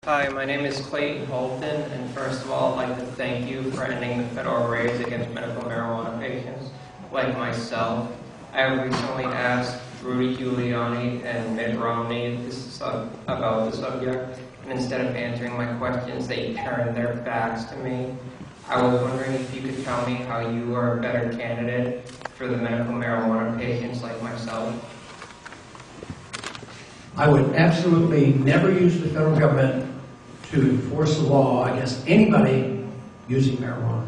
Hi, my name is Clayton Holton, and first of all, I'd like to thank you for ending the federal raids against medical marijuana patients like myself. I have recently asked Rudy Giuliani and Mitt Romney about the subject, and instead of answering my questions, they turned their backs to me. I was wondering if you could tell me how you are a better candidate for the medical marijuana patients like myself. I would absolutely never use the federal government to enforce the law against anybody using marijuana.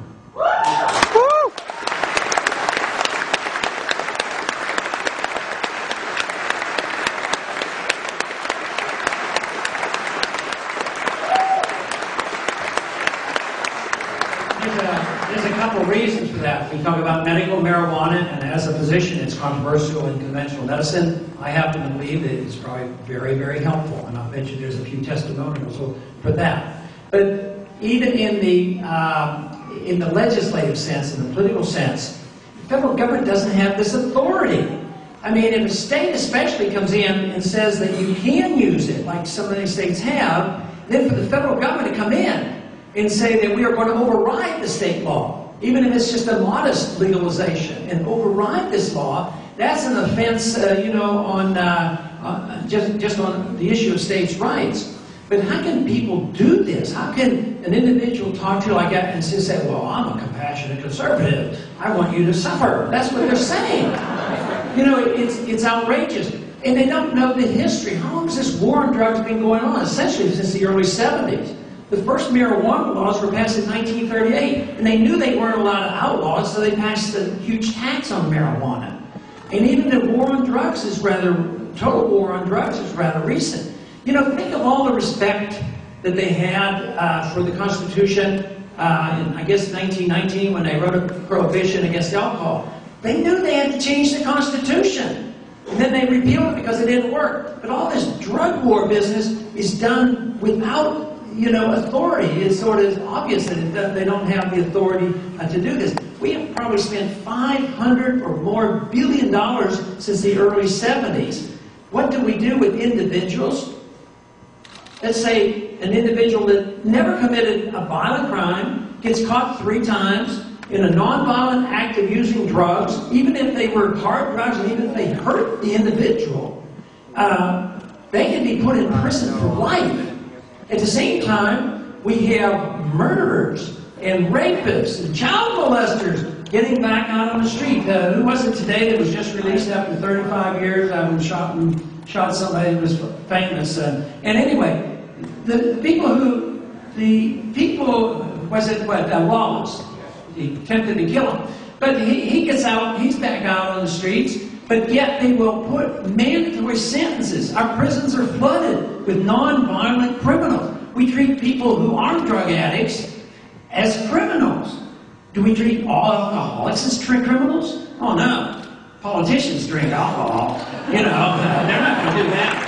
There's a couple of reasons for that. We talk about medical marijuana, and as a physician, it's controversial in conventional medicine. I happen to believe that it's probably very, very helpful, and I'll bet you there's a few testimonials for that. But even in the legislative sense, in the political sense, the federal government doesn't have this authority. I mean, if a state especially comes in and says that you can use it, like some of these states have, then for the federal government to come in and say that we are going to override the state law, even if it's just a modest legalization, and override this law, that's an offense, just on the issue of states' rights. But how can people do this? How can an individual talk to you like that and say, well, I'm a compassionate conservative. I want you to suffer. That's what they're saying. You know, it's outrageous. And they don't know the history. How long has this war on drugs been going on? Essentially since the early 70s. The first marijuana laws were passed in 1938, and they knew they weren't allowed to outlaw it, so they passed a huge tax on marijuana. And even the war on drugs total war on drugs is rather recent. You know, think of all the respect that they had for the Constitution in, I guess, 1919 when they wrote a prohibition against alcohol. They knew they had to change the Constitution. And then they repealed it because it didn't work. But all this drug war business is done without authority. It's sort of obvious that they don't have the authority to do this. We have probably spent $500 or more billion since the early 70s. What do we do with individuals? Let's say an individual that never committed a violent crime gets caught 3 times in a nonviolent act of using drugs, even if they were hard drugs and even if they hurt the individual, they can be put in prison for life. At the same time, we have murderers and rapists and child molesters getting back out on the street. Who was it today that was just released after 35 years? Shot somebody who was famous. And anyway, Wallace, he attempted to kill him. But he gets out, he's back out on the streets, but yet they will put mandatory sentences. Our prisons are flooded with non-violent criminals. We treat people who aren't drug addicts as criminals. Do we treat all alcoholics as criminals? Oh no. Politicians drink alcohol. They're not going to do that.